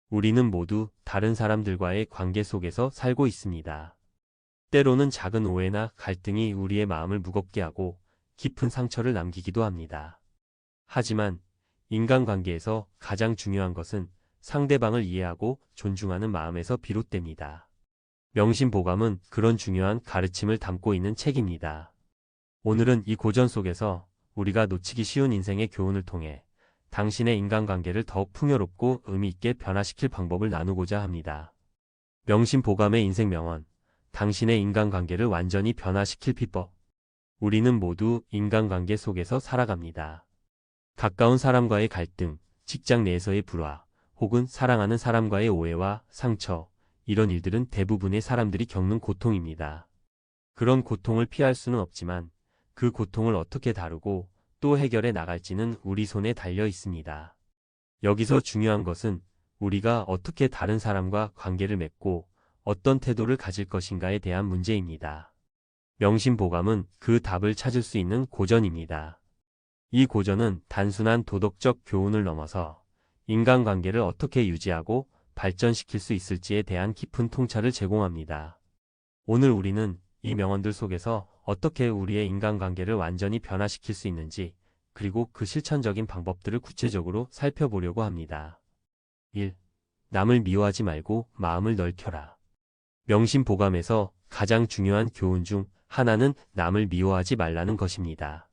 우리는 모두 다른 사람들과의 관계 속에서 살고 있습니다. 때로는 작은 오해나 갈등이 우리의 마음을 무겁게 하고 깊은 상처를 남기기도 합니다. 하지만 인간관계에서 가장 중요한 것은 상대방을 이해하고 존중하는 마음에서 비롯됩니다. 명심보감은 그런 중요한 가르침을 담고 있는 책입니다. 오늘은 이 고전 속에서 우리가 놓치기 쉬운 인생의 교훈을 통해 당신의 인간관계를 더욱 풍요롭고 의미 있게 변화시킬 방법을 나누고자 합니다. 명심보감의 인생 명언, 당신의 인간관계를 완전히 변화시킬 비법. 우리는 모두 인간관계 속에서 살아갑니다. 가까운 사람과의 갈등, 직장 내에서의 불화, 혹은 사랑하는 사람과의 오해와 상처, 이런 일들은 대부분의 사람들이 겪는 고통입니다. 그런 고통을 피할 수는 없지만 그 고통을 어떻게 다루고 또 해결해 나갈지는 우리 손에 달려 있습니다. 여기서 중요한 것은 우리가 어떻게 다른 사람과 관계를 맺고 어떤 태도를 가질 것인가에 대한 문제입니다. 명심보감은 그 답을 찾을 수 있는 고전입니다. 이 고전은 단순한 도덕적 교훈을 넘어서 인간관계를 어떻게 유지하고 발전시킬 수 있을지에 대한 깊은 통찰을 제공합니다. 오늘 우리는 이 명언들 속에서 어떻게 우리의 인간관계를 완전히 변화시킬 수 있는지, 그리고 그 실천적인 방법들을 구체적으로 살펴보려고 합니다. 1. 남을 미워하지 말고 마음을 넓혀라. 명심보감에서 가장 중요한 교훈 중 하나는 남을 미워하지 말라는 것입니다.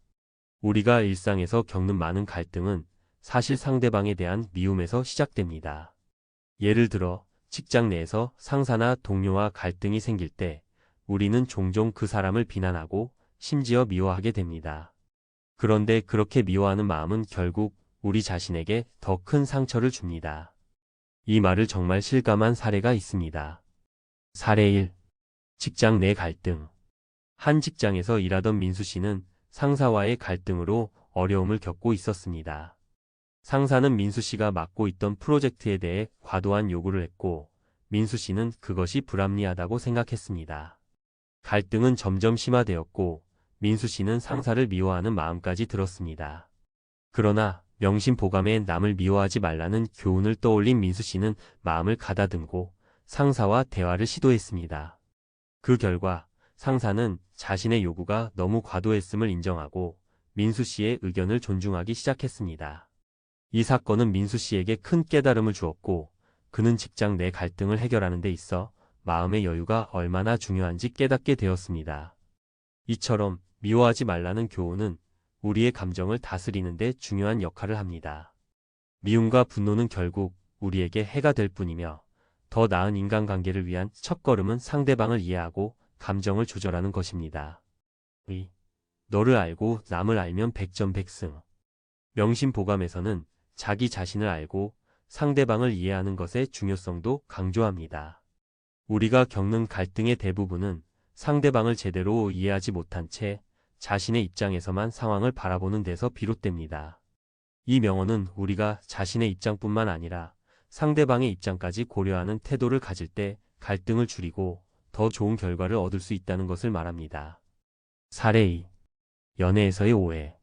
우리가 일상에서 겪는 많은 갈등은 사실 상대방에 대한 미움에서 시작됩니다. 예를 들어 직장 내에서 상사나 동료와 갈등이 생길 때 우리는 종종 그 사람을 비난하고 심지어 미워하게 됩니다. 그런데 그렇게 미워하는 마음은 결국 우리 자신에게 더 큰 상처를 줍니다. 이 말을 정말 실감한 사례가 있습니다. 사례 1. 직장 내 갈등. 한 직장에서 일하던 민수 씨는 상사와의 갈등으로 어려움을 겪고 있었습니다. 상사는 민수 씨가 맡고 있던 프로젝트에 대해 과도한 요구를 했고, 민수 씨는 그것이 불합리하다고 생각했습니다. 갈등은 점점 심화되었고, 민수 씨는 상사를 미워하는 마음까지 들었습니다. 그러나 명심보감에 남을 미워하지 말라는 교훈을 떠올린 민수 씨는 마음을 가다듬고 상사와 대화를 시도했습니다. 그 결과 상사는 자신의 요구가 너무 과도했음을 인정하고 민수 씨의 의견을 존중하기 시작했습니다. 이 사건은 민수 씨에게 큰 깨달음을 주었고, 그는 직장 내 갈등을 해결하는 데 있어 마음의 여유가 얼마나 중요한지 깨닫게 되었습니다. 이처럼 미워하지 말라는 교훈은 우리의 감정을 다스리는 데 중요한 역할을 합니다. 미움과 분노는 결국 우리에게 해가 될 뿐이며, 더 나은 인간관계를 위한 첫걸음은 상대방을 이해하고 감정을 조절하는 것입니다. 2. 너를 알고 남을 알면 백전백승. 명심보감에서는 자기 자신을 알고 상대방을 이해하는 것의 중요성도 강조합니다. 우리가 겪는 갈등의 대부분은 상대방을 제대로 이해하지 못한 채 자신의 입장에서만 상황을 바라보는 데서 비롯됩니다. 이 명언은 우리가 자신의 입장뿐만 아니라 상대방의 입장까지 고려하는 태도를 가질 때 갈등을 줄이고 더 좋은 결과를 얻을 수 있다는 것을 말합니다. 사례 2. 연애에서의 오해.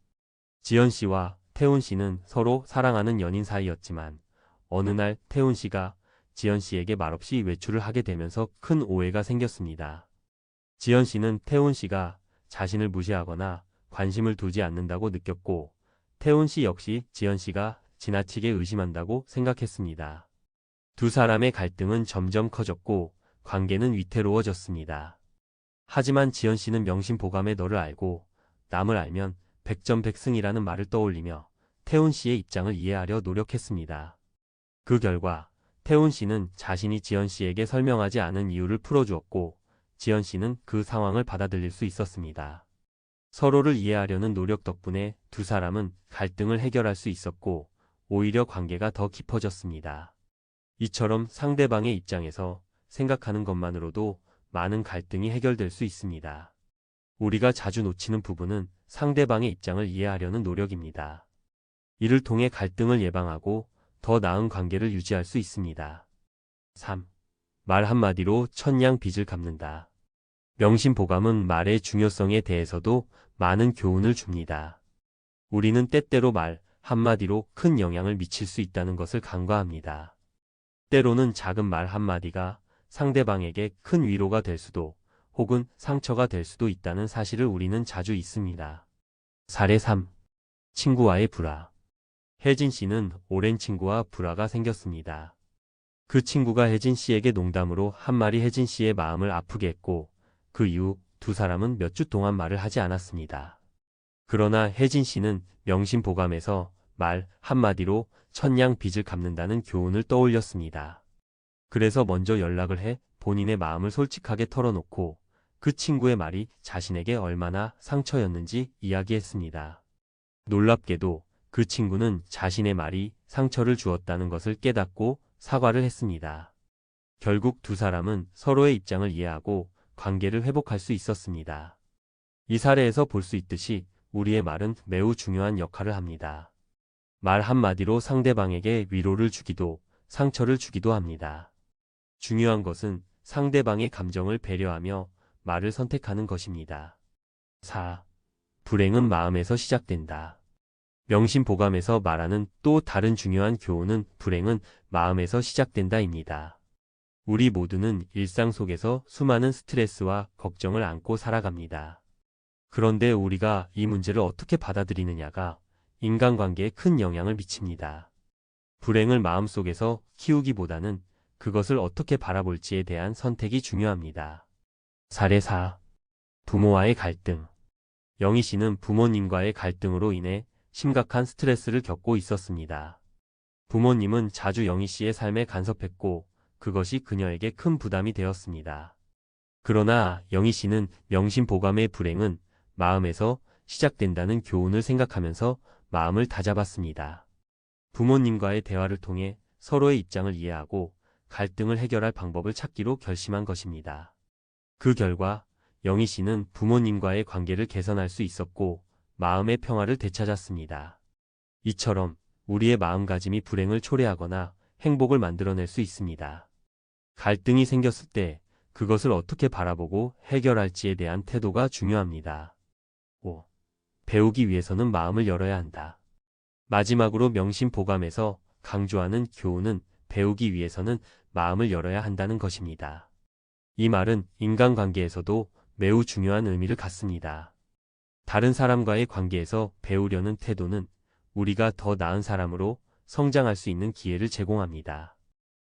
지연 씨와 태훈 씨는 서로 사랑하는 연인 사이였지만 어느 날 태훈 씨가 지연 씨에게 말없이 외출을 하게 되면서 큰 오해가 생겼습니다. 지연 씨는 태훈 씨가 자신을 무시하거나 관심을 두지 않는다고 느꼈고, 태훈 씨 역시 지연 씨가 지나치게 의심한다고 생각했습니다. 두 사람의 갈등은 점점 커졌고 관계는 위태로워졌습니다. 하지만 지연 씨는 명심보감에 너를 알고 남을 알면 백전백승이라는 말을 떠올리며 태훈 씨의 입장을 이해하려 노력했습니다. 그 결과 태훈 씨는 자신이 지연 씨에게 설명하지 않은 이유를 풀어주었고, 지연 씨는 그 상황을 받아들일 수 있었습니다. 서로를 이해하려는 노력 덕분에 두 사람은 갈등을 해결할 수 있었고, 오히려 관계가 더 깊어졌습니다. 이처럼 상대방의 입장에서 생각하는 것만으로도 많은 갈등이 해결될 수 있습니다. 우리가 자주 놓치는 부분은 상대방의 입장을 이해하려는 노력입니다. 이를 통해 갈등을 예방하고 더 나은 관계를 유지할 수 있습니다. 3. 말 한마디로 천냥 빚을 갚는다. 명심보감은 말의 중요성에 대해서도 많은 교훈을 줍니다. 우리는 때때로 말 한마디로 큰 영향을 미칠 수 있다는 것을 간과합니다. 때로는 작은 말 한마디가 상대방에게 큰 위로가 될 수도 혹은 상처가 될 수도 있다는 사실을 우리는 자주 잊습니다. 사례 3. 친구와의 불화. 혜진 씨는 오랜 친구와 불화가 생겼습니다. 그 친구가 혜진 씨에게 농담으로 한 말이 혜진 씨의 마음을 아프게 했고 그 이후 두 사람은 몇 주 동안 말을 하지 않았습니다. 그러나 혜진 씨는 명심보감에서 말 한마디로 천냥 빚을 갚는다는 교훈을 떠올렸습니다. 그래서 먼저 연락을 해 본인의 마음을 솔직하게 털어놓고 그 친구의 말이 자신에게 얼마나 상처였는지 이야기했습니다. 놀랍게도 그 친구는 자신의 말이 상처를 주었다는 것을 깨닫고 사과를 했습니다. 결국 두 사람은 서로의 입장을 이해하고 관계를 회복할 수 있었습니다. 이 사례에서 볼 수 있듯이 우리의 말은 매우 중요한 역할을 합니다. 말 한마디로 상대방에게 위로를 주기도 상처를 주기도 합니다. 중요한 것은 상대방의 감정을 배려하며 말을 선택하는 것입니다. 4. 불행은 마음에서 시작된다. 명심보감에서 말하는 또 다른 중요한 교훈은 불행은 마음에서 시작된다입니다. 우리 모두는 일상 속에서 수많은 스트레스와 걱정을 안고 살아갑니다. 그런데 우리가 이 문제를 어떻게 받아들이느냐가 인간관계에 큰 영향을 미칩니다. 불행을 마음속에서 키우기보다는 그것을 어떻게 바라볼지에 대한 선택이 중요합니다. 사례 4. 부모와의 갈등. 영희 씨는 부모님과의 갈등으로 인해 심각한 스트레스를 겪고 있었습니다. 부모님은 자주 영희 씨의 삶에 간섭했고 그것이 그녀에게 큰 부담이 되었습니다. 그러나 영희 씨는 명심보감의 불행은 마음에서 시작된다는 교훈을 생각하면서 마음을 다잡았습니다. 부모님과의 대화를 통해 서로의 입장을 이해하고 갈등을 해결할 방법을 찾기로 결심한 것입니다. 그 결과 영희 씨는 부모님과의 관계를 개선할 수 있었고 마음의 평화를 되찾았습니다. 이처럼 우리의 마음가짐이 불행을 초래하거나 행복을 만들어낼 수 있습니다. 갈등이 생겼을 때 그것을 어떻게 바라보고 해결할지에 대한 태도가 중요합니다. 5. 배우기 위해서는 마음을 열어야 한다. 마지막으로 명심보감에서 강조하는 교훈은 배우기 위해서는 마음을 열어야 한다는 것입니다. 이 말은 인간관계에서도 매우 중요한 의미를 갖습니다. 다른 사람과의 관계에서 배우려는 태도는 우리가 더 나은 사람으로 성장할 수 있는 기회를 제공합니다.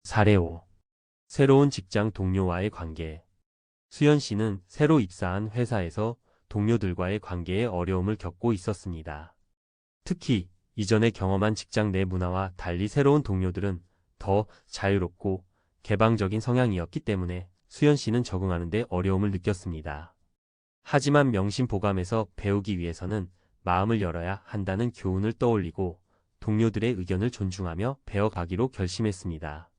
사례 5. 새로운 직장 동료와의 관계. 수연 씨는 새로 입사한 회사에서 동료들과의 관계에 어려움을 겪고 있었습니다. 특히 이전에 경험한 직장 내 문화와 달리 새로운 동료들은 더 자유롭고 개방적인 성향이었기 때문에 수연 씨는 적응하는 데 어려움을 느꼈습니다. 하지만 명심보감에서 배우기 위해서는 마음을 열어야 한다는 교훈을 떠올리고 동료들의 의견을 존중하며 배워가기로 결심했습니다.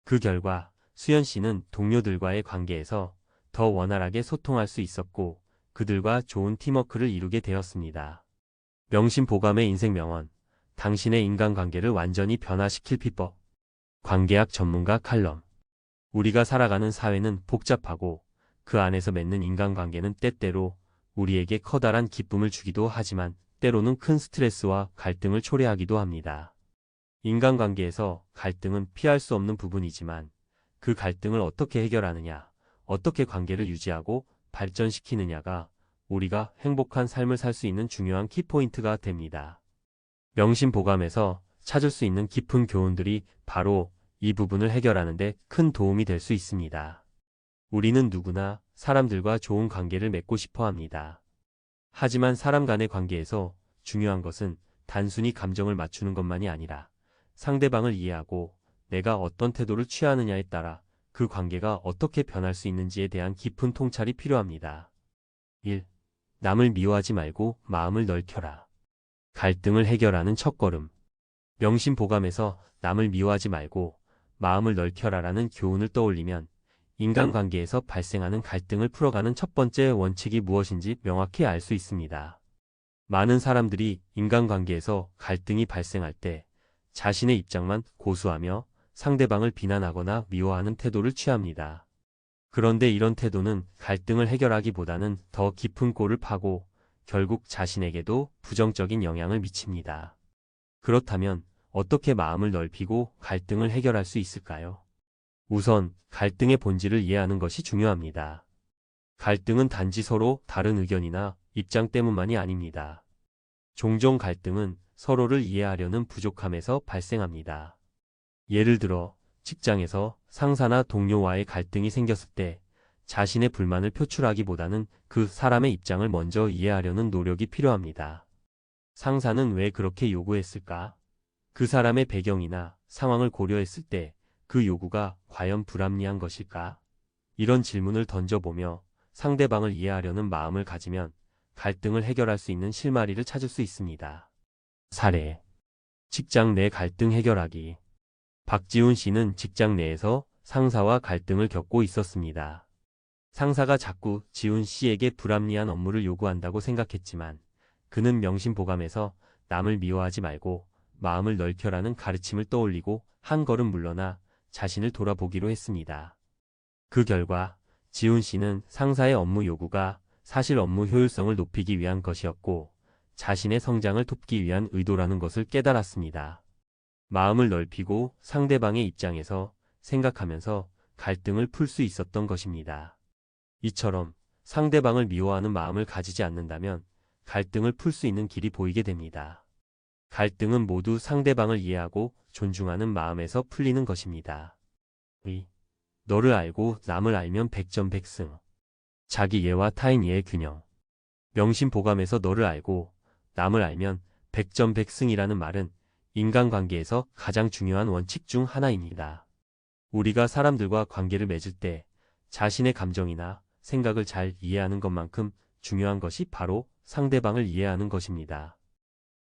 그 결과 수연 씨는 동료들과의 관계에서 더 원활하게 소통할 수 있었고 그들과 좋은 팀워크를 이루게 되었습니다. 명심보감의 인생 명언. 당신의 인간관계를 완전히 변화시킬 비법. 관계학 전문가 칼럼. 우리가 살아가는 사회는 복잡하고 그 안에서 맺는 인간관계는 때때로 우리에게 커다란 기쁨을 주기도 하지만 때로는 큰 스트레스와 갈등을 초래하기도 합니다. 인간관계에서 갈등은 피할 수 없는 부분이지만 그 갈등을 어떻게 해결하느냐, 어떻게 관계를 유지하고 발전시키느냐가 우리가 행복한 삶을 살 수 있는 중요한 키포인트가 됩니다. 명심보감에서 찾을 수 있는 깊은 교훈들이 바로 이 부분을 해결하는 데 큰 도움이 될 수 있습니다. 우리는 누구나 사람들과 좋은 관계를 맺고 싶어 합니다. 하지만 사람 간의 관계에서 중요한 것은 단순히 감정을 맞추는 것만이 아니라 상대방을 이해하고 내가 어떤 태도를 취하느냐에 따라 그 관계가 어떻게 변할 수 있는지에 대한 깊은 통찰이 필요합니다. 1. 남을 미워하지 말고 마음을 넓혀라. 갈등을 해결하는 첫걸음. 명심보감에서 남을 미워하지 말고 마음을 넓혀라라는 교훈을 떠올리면 인간관계에서 발생하는 갈등을 풀어가는 첫 번째 원칙이 무엇인지 명확히 알 수 있습니다. 많은 사람들이 인간관계에서 갈등이 발생할 때 자신의 입장만 고수하며 상대방을 비난하거나 미워하는 태도를 취합니다. 그런데 이런 태도는 갈등을 해결하기보다는 더 깊은 골을 파고 결국 자신에게도 부정적인 영향을 미칩니다. 그렇다면 어떻게 마음을 넓히고 갈등을 해결할 수 있을까요? 우선 갈등의 본질을 이해하는 것이 중요합니다. 갈등은 단지 서로 다른 의견이나 입장 때문만이 아닙니다. 종종 갈등은 서로를 이해하려는 부족함에서 발생합니다. 예를 들어 직장에서 상사나 동료와의 갈등이 생겼을 때 자신의 불만을 표출하기보다는 그 사람의 입장을 먼저 이해하려는 노력이 필요합니다. 상사는 왜 그렇게 요구했을까? 그 사람의 배경이나 상황을 고려했을 때 그 요구가 과연 불합리한 것일까? 이런 질문을 던져보며 상대방을 이해하려는 마음을 가지면 갈등을 해결할 수 있는 실마리를 찾을 수 있습니다. 사례: 직장 내 갈등 해결하기. 박지훈 씨는 직장 내에서 상사와 갈등을 겪고 있었습니다. 상사가 자꾸 지훈 씨에게 불합리한 업무를 요구한다고 생각했지만 그는 명심보감에서 남을 미워하지 말고 마음을 넓혀라는 가르침을 떠올리고 한 걸음 물러나 자신을 돌아보기로 했습니다. 그 결과 지훈 씨는 상사의 업무 요구가 사실 업무 효율성을 높이기 위한 것이었고 자신의 성장을 돕기 위한 의도라는 것을 깨달았습니다. 마음을 넓히고 상대방의 입장에서 생각하면서 갈등을 풀 수 있었던 것입니다. 이처럼 상대방을 미워하는 마음을 가지지 않는다면 갈등을 풀 수 있는 길이 보이게 됩니다. 갈등은 모두 상대방을 이해하고 존중하는 마음에서 풀리는 것입니다. 너를 알고 남을 알면 백전백승. 자기 이해와 타인 이해의 균형. 명심보감에서 너를 알고 남을 알면 백전백승이라는 말은 인간관계에서 가장 중요한 원칙 중 하나입니다. 우리가 사람들과 관계를 맺을 때 자신의 감정이나 생각을 잘 이해하는 것만큼 중요한 것이 바로 상대방을 이해하는 것입니다.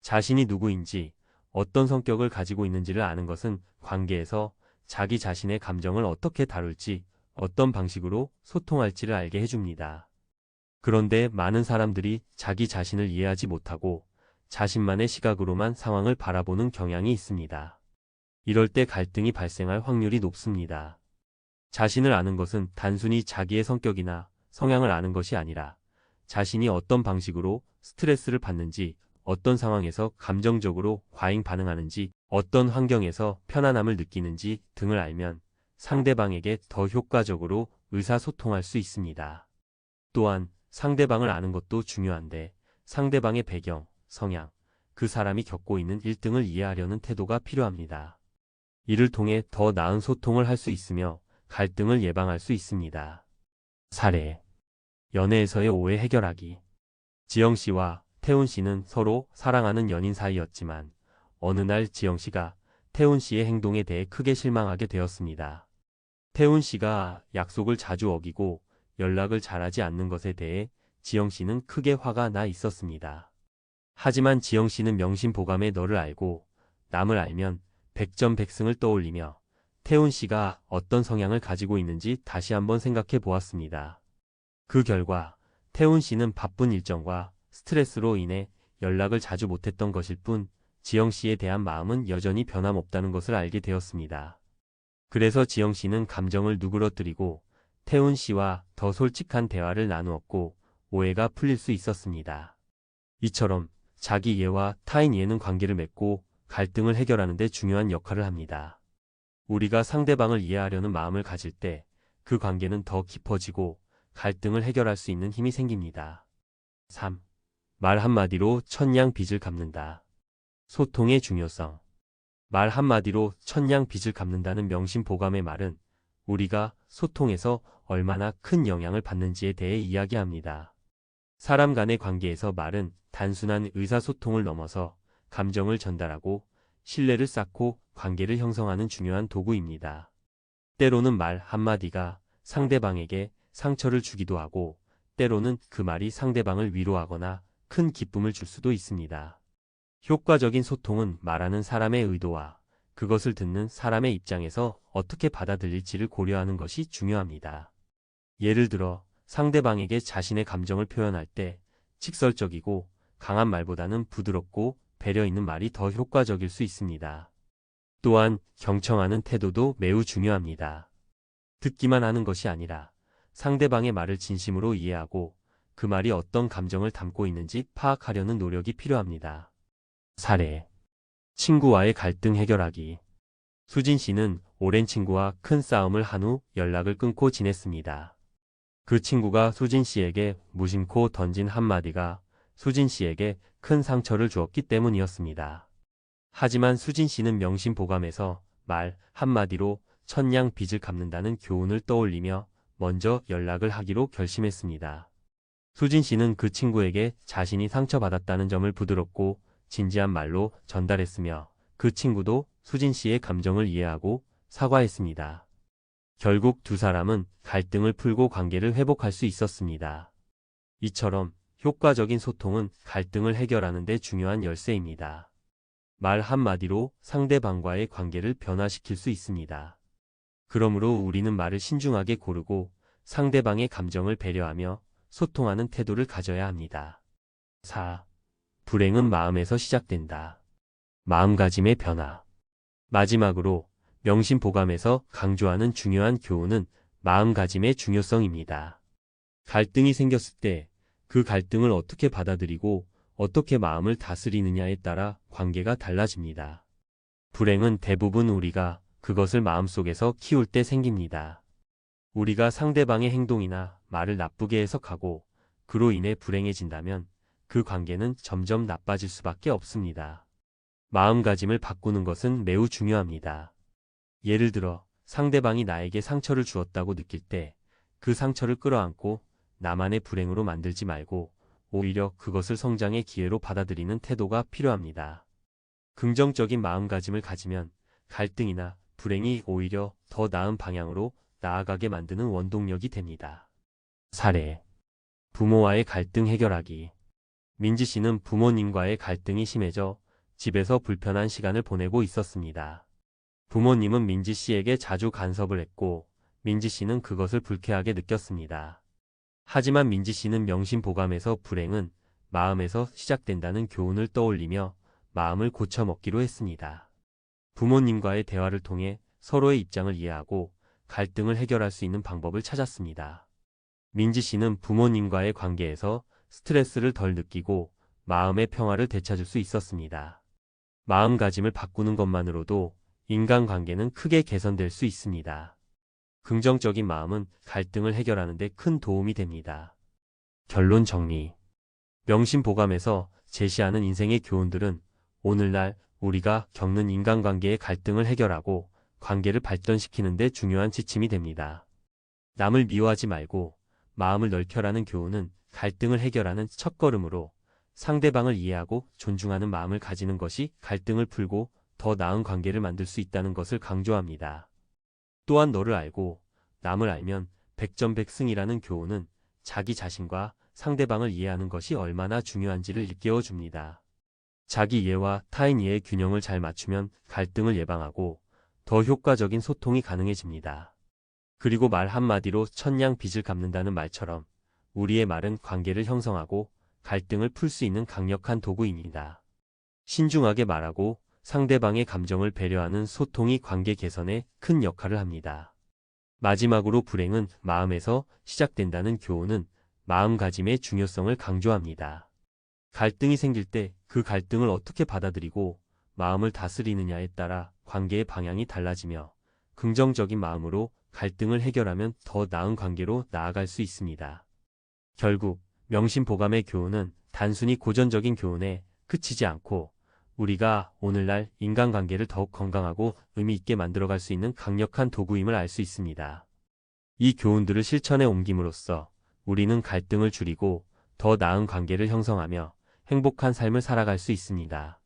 자신이 누구인지, 어떤 성격을 가지고 있는지를 아는 것은 관계에서 자기 자신의 감정을 어떻게 다룰지, 어떤 방식으로 소통할지를 알게 해줍니다. 그런데 많은 사람들이 자기 자신을 이해하지 못하고 자신만의 시각으로만 상황을 바라보는 경향이 있습니다. 이럴 때 갈등이 발생할 확률이 높습니다. 자신을 아는 것은 단순히 자기의 성격이나 성향을 아는 것이 아니라 자신이 어떤 방식으로 스트레스를 받는지, 어떤 상황에서 감정적으로 과잉 반응하는지, 어떤 환경에서 편안함을 느끼는지 등을 알면 상대방에게 더 효과적으로 의사소통할 수 있습니다. 또한 상대방을 아는 것도 중요한데 상대방의 배경, 성향, 그 사람이 겪고 있는 일 등을 이해하려는 태도가 필요합니다. 이를 통해 더 나은 소통을 할 수 있으며 갈등을 예방할 수 있습니다. 사례: 연애에서의 오해 해결하기. 지영 씨와 태훈 씨는 서로 사랑하는 연인 사이였지만 어느 날 지영 씨가 태훈 씨의 행동에 대해 크게 실망하게 되었습니다. 태훈 씨가 약속을 자주 어기고 연락을 잘하지 않는 것에 대해 지영 씨는 크게 화가 나 있었습니다. 하지만 지영 씨는 명심보감에 너를 알고 남을 알면 백전백승을 떠올리며 태훈 씨가 어떤 성향을 가지고 있는지 다시 한번 생각해 보았습니다. 그 결과 태훈 씨는 바쁜 일정과 스트레스로 인해 연락을 자주 못했던 것일 뿐 지영 씨에 대한 마음은 여전히 변함없다는 것을 알게 되었습니다. 그래서 지영 씨는 감정을 누그러뜨리고 태훈 씨와 더 솔직한 대화를 나누었고 오해가 풀릴 수 있었습니다. 이처럼 자기 이해와 타인 이해는 관계를 맺고 갈등을 해결하는 데 중요한 역할을 합니다. 우리가 상대방을 이해하려는 마음을 가질 때 그 관계는 더 깊어지고 갈등을 해결할 수 있는 힘이 생깁니다. 3. 말 한마디로 천냥 빚을 갚는다. 소통의 중요성. 말 한마디로 천냥 빚을 갚는다는 명심보감의 말은 우리가 소통에서 얼마나 큰 영향을 받는지에 대해 이야기합니다. 사람 간의 관계에서 말은 단순한 의사소통을 넘어서 감정을 전달하고 신뢰를 쌓고 관계를 형성하는 중요한 도구입니다. 때로는 말 한마디가 상대방에게 상처를 주기도 하고 때로는 그 말이 상대방을 위로하거나 큰 기쁨을 줄 수도 있습니다. 효과적인 소통은 말하는 사람의 의도와 그것을 듣는 사람의 입장에서 어떻게 받아들일지를 고려하는 것이 중요합니다. 예를 들어 상대방에게 자신의 감정을 표현할 때 직설적이고 강한 말보다는 부드럽고 배려 있는 말이 더 효과적일 수 있습니다. 또한 경청하는 태도도 매우 중요합니다. 듣기만 하는 것이 아니라 상대방의 말을 진심으로 이해하고 그 말이 어떤 감정을 담고 있는지 파악하려는 노력이 필요합니다. 사례: 친구와의 갈등 해결하기. 수진 씨는 오랜 친구와 큰 싸움을 한 후 연락을 끊고 지냈습니다. 그 친구가 수진 씨에게 무심코 던진 한마디가 수진 씨에게 큰 상처를 주었기 때문이었습니다. 하지만 수진 씨는 명심보감에서 말 한마디로 천냥 빚을 갚는다는 교훈을 떠올리며 먼저 연락을 하기로 결심했습니다. 수진 씨는 그 친구에게 자신이 상처받았다는 점을 부드럽고 진지한 말로 전달했으며 그 친구도 수진 씨의 감정을 이해하고 사과했습니다. 결국 두 사람은 갈등을 풀고 관계를 회복할 수 있었습니다. 이처럼 효과적인 소통은 갈등을 해결하는 데 중요한 열쇠입니다. 말 한마디로 상대방과의 관계를 변화시킬 수 있습니다. 그러므로 우리는 말을 신중하게 고르고 상대방의 감정을 배려하며 소통하는 태도를 가져야 합니다. 4. 불행은 마음에서 시작된다. 마음가짐의 변화. 마지막으로 명심보감에서 강조하는 중요한 교훈은 마음가짐의 중요성입니다. 갈등이 생겼을 때 그 갈등을 어떻게 받아들이고 어떻게 마음을 다스리느냐에 따라 관계가 달라집니다. 불행은 대부분 우리가 그것을 마음속에서 키울 때 생깁니다. 우리가 상대방의 행동이나 말을 나쁘게 해석하고 그로 인해 불행해진다면 그 관계는 점점 나빠질 수밖에 없습니다. 마음가짐을 바꾸는 것은 매우 중요합니다. 예를 들어 상대방이 나에게 상처를 주었다고 느낄 때 그 상처를 끌어안고 나만의 불행으로 만들지 말고 오히려 그것을 성장의 기회로 받아들이는 태도가 필요합니다. 긍정적인 마음가짐을 가지면 갈등이나 불행이 오히려 더 나은 방향으로 나아가게 만드는 원동력이 됩니다. 사례. 부모와의 갈등 해결하기. 민지 씨는 부모님과의 갈등이 심해져 집에서 불편한 시간을 보내고 있었습니다. 부모님은 민지 씨에게 자주 간섭을 했고 민지 씨는 그것을 불쾌하게 느꼈습니다. 하지만 민지 씨는 명심보감에서 불행은 마음에서 시작된다는 교훈을 떠올리며 마음을 고쳐먹기로 했습니다. 부모님과의 대화를 통해 서로의 입장을 이해하고 갈등을 해결할 수 있는 방법을 찾았습니다. 민지 씨는 부모님과의 관계에서 스트레스를 덜 느끼고 마음의 평화를 되찾을 수 있었습니다. 마음가짐을 바꾸는 것만으로도 인간관계는 크게 개선될 수 있습니다. 긍정적인 마음은 갈등을 해결하는 데 큰 도움이 됩니다. 결론 정리. 명심보감에서 제시하는 인생의 교훈들은 오늘날 우리가 겪는 인간관계의 갈등을 해결하고 관계를 발전시키는 데 중요한 지침이 됩니다. 남을 미워하지 말고 마음을 넓혀라는 교훈은 갈등을 해결하는 첫걸음으로 상대방을 이해하고 존중하는 마음을 가지는 것이 갈등을 풀고 더 나은 관계를 만들 수 있다는 것을 강조합니다. 또한 너를 알고 남을 알면 백전백승이라는 교훈은 자기 자신과 상대방을 이해하는 것이 얼마나 중요한지를 일깨워 줍니다. 자기 이해와 타인 이해의 균형을 잘 맞추면 갈등을 예방하고 더 효과적인 소통이 가능해집니다. 그리고 말 한마디로 천냥 빚을 갚는다는 말처럼 우리의 말은 관계를 형성하고 갈등을 풀 수 있는 강력한 도구입니다. 신중하게 말하고 상대방의 감정을 배려하는 소통이 관계 개선에 큰 역할을 합니다. 마지막으로 불행은 마음에서 시작된다는 교훈은 마음가짐의 중요성을 강조합니다. 갈등이 생길 때 그 갈등을 어떻게 받아들이고 마음을 다스리느냐에 따라 관계의 방향이 달라지며 긍정적인 마음으로 갈등을 해결하면 더 나은 관계로 나아갈 수 있습니다. 결국 명심보감의 교훈은 단순히 고전적인 교훈에 그치지 않고 우리가 오늘날 인간관계를 더욱 건강하고 의미 있게 만들어갈 수 있는 강력한 도구임을 알 수 있습니다. 이 교훈들을 실천에 옮김으로써 우리는 갈등을 줄이고 더 나은 관계를 형성하며 행복한 삶을 살아갈 수 있습니다.